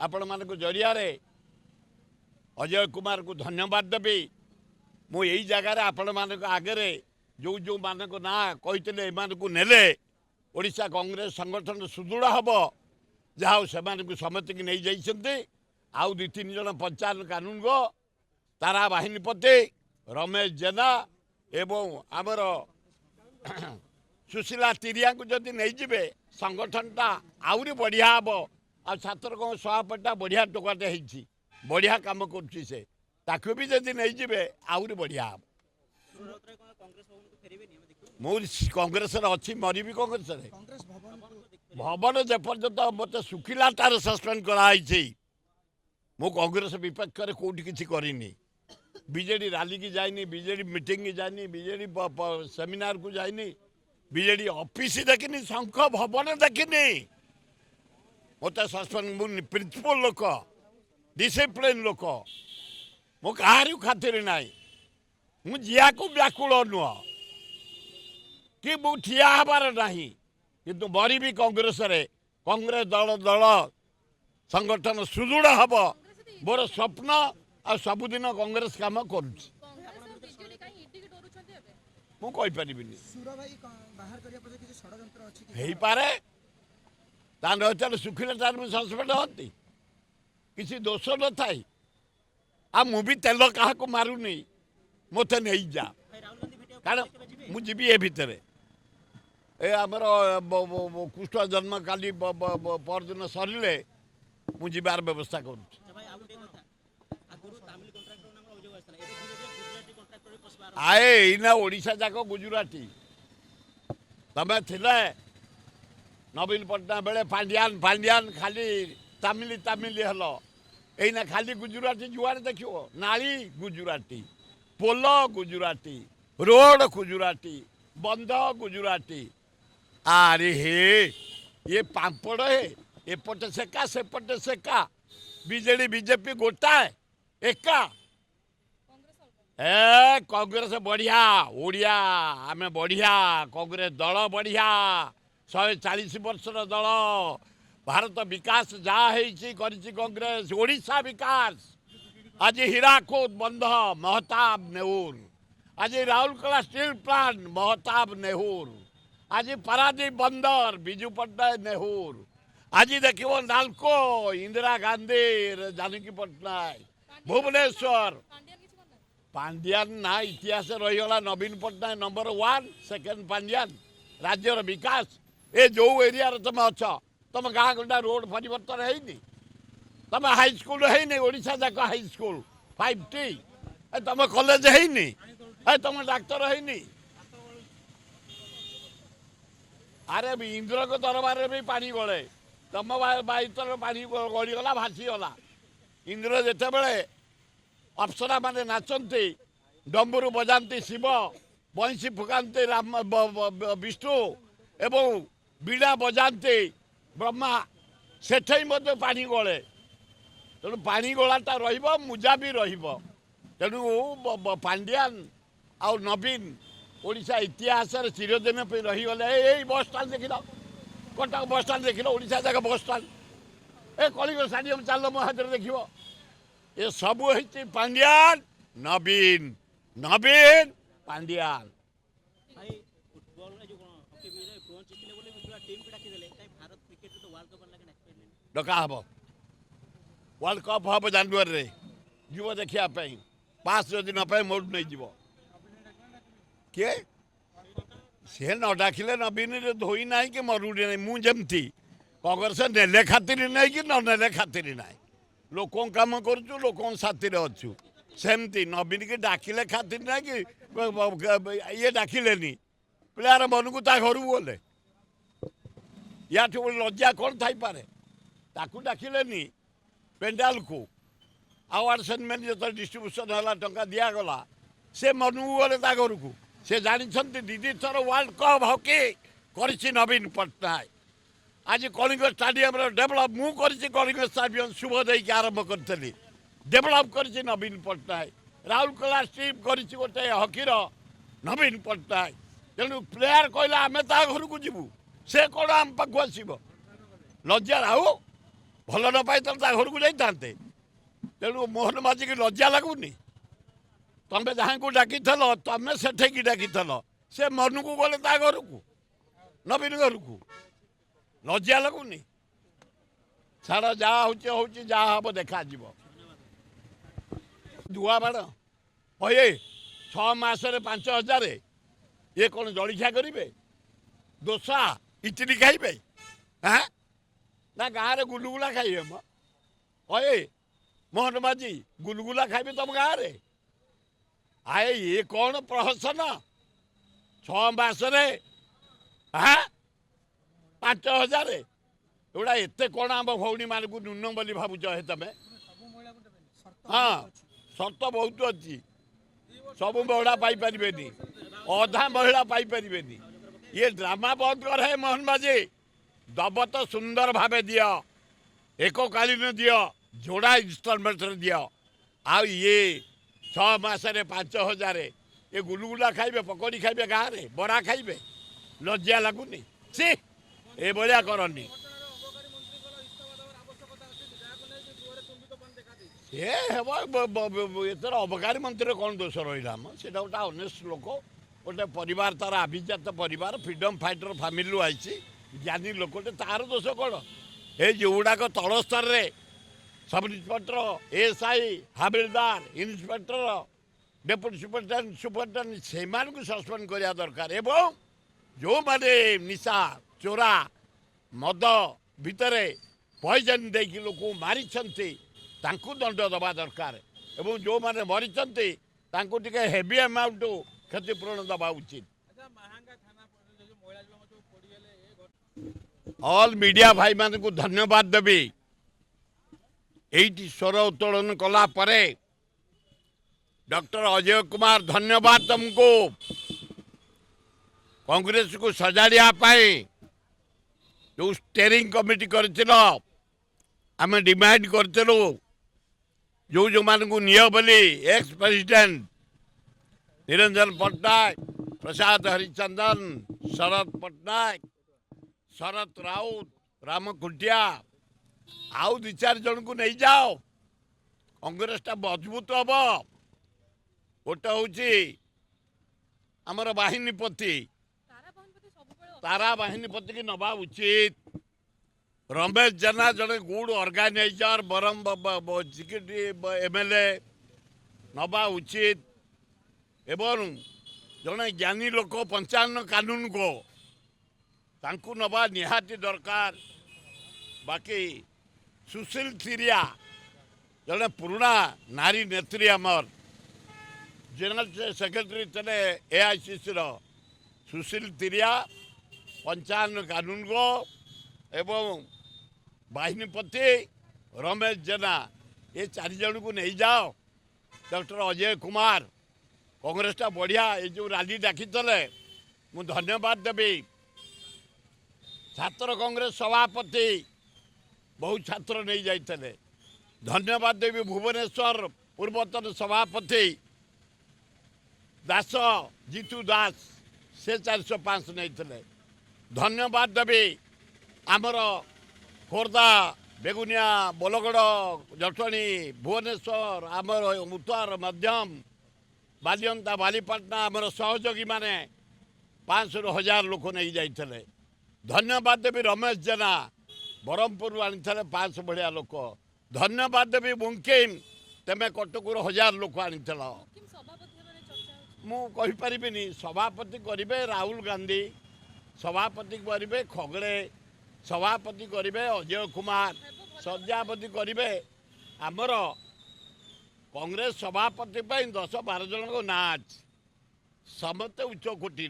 आपण मान जरिया अजय कुमार को धन्यवाद देवी मु यही जगार आपण मान आगे जो जो मान ना कही नेले ओडिशा कांग्रेस संगठन सुदृढ़ हम जहाँ से समस्त की नहीं जाइए आउ दु तीन जन पंचायत कानून गो तारा बाहिनीपति रमेश जेना एवं आमर सुशीला तिरिया को जदि नहीं जिबे संगठनटा आउरी बढ़िया हम आ छात्र कौन सभापतिटा बढ़िया टोकाटे होती बढ़िया काम कर से ताकू भी जदि नहीं जिबे आउरी बढ़िया हम मु कांग्रेस अच्छी मरबी कांग्रेस भवन जेपर्यंत मत सुखिला तार सस्पेंड कराई मु कांग्रेस विपक्ष में कौटी किसी करनी बीजेडी रैली की जाइनी बीजेडी मीटिंग की जाइनी बीजेडी सेमिनार को जाइनी बीजेडी ऑफिस देखनी शंख भवन देखनी मत सस्पेंड मु प्रिंसिपल लोक डिसिप्लिन लोक मु कहारी खातिर ना मु जिया को व्याकुल नुह कि मु ठिया हबार नहीं किंतु मरबी कांग्रेस कांग्रेस दल दल संगठन सुदृढ़ हम मोर स्वप्न आ सबुदिन कांग्रेस काम करुच्ची पारे तार सुखिला तार सस्पेंड होती किसी दोष न थाई आ मु भी तेल क्या मारूनी मत नहीं जा कारण मुझे ए भितर ए आमर कृष्ण जन्म काली परदिन सरिले मु जीवार व्यवस्था करुच्ची आए इना ओडिशा जाक गुजराती तमें थिले नवीन पट्टनायक बेले पांड्यान पांड्यान खाली तामिली तामिली हल एना खाली गुजराती जुआर देखो नाली गुजराती पोल गुजराती रोड गुजराती बंध गुजराती अरे हे ये पापड़ है एपटे सेका सेपटे सेका बीजेडी बीजेपी गोटाए एका ए कांग्रेस बढ़िया ओडिया आमे बढ़िया कांग्रेस दल बढ़िया 140 वर्षर दल भारत विकास जहाँ कांग्रेस ओडिशा विकास आज हीराकुद बंध महताब नेहुर आज राउरकेला स्टील प्लांट महताब नेहुर आज पारादीप बंदर विजु पट्टनायक नेहुर आज देखो नालको इंदिरा गांधी जानकी पट्टनायक भुवनेश्वर पांड्यान ना इतिहास रहीगला नवीन पट्टनायक नंबर 1 सेकेंड पांड्यान राज्यर विकास ए जो एरिया तुम अच्छ तुम गाँ गंडा रोड परिवर्तन है तुम हाईस्कल है ओडिशा जाक हाईस्कल 5T तुम कॉलेज है तुम डाक्तर है अरे इंद्र को दरबार भी पानी गले तुम बाईतर पानी गलीगला भासीगला इंद्र जिते बड़े अप्सरा माने नाचती डम्बुरु बजाती शिव बंशी फुकाते राम विष्णु एवं बीड़ा बजाते ब्रह्मा सेठे पानी गले तेणु पानी गलाटा रुजा भी तेणु पांड्यान आउ नवीन ओडिशा इतिहास चिरदिन रहीगले यही बस स्टाण्ड देख कटक बस स्टाण्ड देख ओडिशा जाक बस स्टाण्ड ए कलिंग स्टाडियम चल मो हाथ देख ये सब है पांड्यान नवीन नवीन पांड्यान डका हम वर्ल्ड कप हम जनवरी जीव देखा पास जदि न पाए मोड नहीं जीव किए सी न डाकिले नवीन धोई ना कि मरुड़ी नहीं मुझे कांग्रेस नेले खातिर नहीं कि न नेले खातिर ना लोक कम करुचु लोक साथी अच्छु सेमती नवीन की डाकिले खातिर ना कि ये डाकिले प्लेयार मन को घर को गले या लज्जा कौन थी पारे ताकू डाकिले पेंडाल को आवार्ड सेरेमनी जो डिस्ट्रीब्यूशन है टंका दिगला से मन को गले घर को से जानते दीदी थर वर्ल्ड कप हॉकी कर नवीन पट्टनायक आज कलिंग स्टाडियम डेभलप मु कलिंग स्टाडियम शुभ देकी आरंभ करी डेभलप कर नवीन पट्टनायक राउरकेला स्ट्रीप कर गोटे हॉकीर नवीन पट्टनायक तेणु प्लेयार कहला आम ता घर को जीवु से कौन आम पाक आसब लज्जा राहु ଭଲ ନ ପାଇଥିଲେ ତା ଘରକୁ ଯାଇଥାନ୍ତେ। ତେଣୁ ମୋହନ ମାଝୀକି ଲଜ୍ଜା ଲାଗୁନି? ତମେ ଯାହାଙ୍କୁ ଡାକିଥିଲ ତମେ ସେଠେଇକି ଡାକିଥିଲ, ସେ ମନକୁ ଗଲେ ତା ଘରକୁ, ନବୀନ ଘରକୁ। ଲଜ୍ଜା ଲାଗୁନି? ଛାଡ଼, ଯାହା ହେଉଛି ହେଉଛି, ଯାହା ହବ ଦେଖାଯିବ। ଧୁଆ ବାଡ଼ ହଏ 6 ମାସରେ 5,000। ଇଏ କ'ଣ ଜଳଖିଆ କରିବେ? ଦୋସା ଇଟିଲି ଖାଇବେ? ହଁ, ନା ଗାଁରେ ଗୁଲୁଗୁଲା ଖାଇବେ? ମ ହଏ ମୋହନ ମାଝୀ ଗୁଲୁଗୁଲା ଖାଇବେ ତମ ଗାଁରେ? ଆଏ ଇଏ କ'ଣ ପ୍ରହସନ? 6 ମାସରେ 5,000? ଏଗୁଡ଼ା ଏତେ କ'ଣ ଆମ ଭଉଣୀମାନଙ୍କୁ ନ୍ୟୁନ ବୋଲି ଭାବୁଛ ହେ ତମେ? ହଁ, ସର୍ତ୍ତ ବହୁତ ଅଛି। ସବୁ ମହିଳା ପାଇପାରିବେନି, ଅଧା ମହିଳା ପାଇପାରିବେନି। ଇଏ ଡ୍ରାମା ବନ୍ଦ କର ହେ ମୋହନ ମାଝୀ। ଦବ ତ ସୁନ୍ଦର ଭାବେ ଦିଅ, ଏକକାଳୀନ ଦିଅ, ଯୋଡ଼ା ଇନଷ୍ଟଲମେଣ୍ଟରେ ଦିଅ। ଆଉ ଇଏ 6 ମାସରେ 5,000, ଏ ଗୁଲୁଗୁଲା ଖାଇବେ, ପକୋଡ଼ି ଖାଇବେ, ଗାଁରେ ବରା ଖାଇବେ? ଲଜ୍ଜା ଲାଗୁନି? ସି ଏଭଳିଆ କରନି। ଏ ହେବ ଏଥର ଅବକାରୀ ମନ୍ତ୍ରୀର କ'ଣ ଦୋଷ ରହିଲା? ମ ସେଇଟା ଗୋଟେ ଅନେଷ୍ଟ ଲୋକ, ଗୋଟେ ପରିବାର, ତାର ଆଭିଜାତ ପରିବାର, ଫ୍ରିଡ଼ମ୍ ଫାଇଟର ଫ୍ୟାମିଲିରୁ ଆସିଛି, ଜ୍ଞାନୀ ଲୋକଟେ, ତାର ଦୋଷ କ'ଣ? ଏ ଯେଉଁଗୁଡ଼ାକ ତଳ ସ୍ତରରେ ସବ୍ ଇନ୍ସପେକ୍ଟର, ଏଏସ୍ଆଇ, ହାବିଲଦାର, ଇନ୍ସପେକ୍ଟର, ଡେପୁଟି ସୁପରିଟେଣ୍ଡେଣ୍ଟ, ସେମାନଙ୍କୁ ସସ୍ପେଣ୍ଡ କରିବା ଦରକାର। ଏବଂ ଯେଉଁମାନେ ନିଶା, ଚୋରା, ମଦ ଭିତରେ ପଏଜନ୍ ଦେଇକି ଲୋକଙ୍କୁ ମାରିଛନ୍ତି ତାଙ୍କୁ ଦଣ୍ଡ ଦେବା ଦରକାର। ଏବଂ ଯେଉଁମାନେ ମରିଛନ୍ତି ତାଙ୍କୁ ଟିକେ ହେଭି ଆମାଉଣ୍ଟ କ୍ଷତିପୂରଣ ଦେବା ଉଚିତ। ଅଲ୍ ମିଡ଼ିଆ ଭାଇମାନଙ୍କୁ ଧନ୍ୟବାଦ ଦେବି। এইটি স্বর উত্তোলন কলা পরে ডক্টর অজয় কুমার ধন্যবাদ तुमको। कांग्रेस को सजाड़िया जो स्टेरिंग कमिटी कर डिमांड करूँ जो जो मान को नियो बोली एक्स प्रेसिडेंट निरंजन पट्टनायक, प्रसाद हरिचंदन, शरद पट्टनायक, शरद राउत, राम खुंटिया, आउ 2-4 जन को नहीं जाओ, कांग्रेस टा मजबूत हम। गोटे हूँ आमर बाहिनीपति, तारा बाहिनीपति की नवा उचित। रमेश जेना जड़े गुड ऑर्गेनाइजर बरम एमएलए नवा उचित। एवं जड़े ज्ञानी लोक 55 कानून को तांकु नवा निहाती दरकार। बाकी सुशील थिरिया जड़े पुराना नारी नेत्री आमर जनरल सेक्रेटरी थे एआईसीसी सुशील थिरिया 55 कानून को एवं बाहिनीपति रमेश जेना ये 4 जन को नहीं जाओ। डॉक्टर अजय कुमार कांग्रेस टा बढ़िया ये जो रैली डाकी मु धन्यवाद देवी। छात्र कांग्रेस सभापति बहुत छात्र नहीं जाते, धन्यवाद देवी। भुवनेश्वर पूर्वतन सभापति दास जीतू दास से 405 नहीं थे, धन्यवाद देवी। आमर खोर्धा, बेगुनिया, बोलगड़, जटणी, भुवनेश्वर, आमर उत्तर मध्यम बालियंता, बालीपाटना आमर सहयोगी माने 500-1000 लोक नहीं जाते, धन्यवाद देवी। रमेश जेना ब्रह्मपुर आनी 500 भाया लोक, धन्यवाद देवी। मुमकिन तेमे कटकुर 1000 लोक आनी मुझे सभापति करेंगे राहुल गांधी, सभापति करेंगे खगड़े, सभापति करेंगे अजय कुमार, सभापति करेंगे आमर कांग्रेस सभापति 10-12 जन को ना समस्त उच्च कोटि।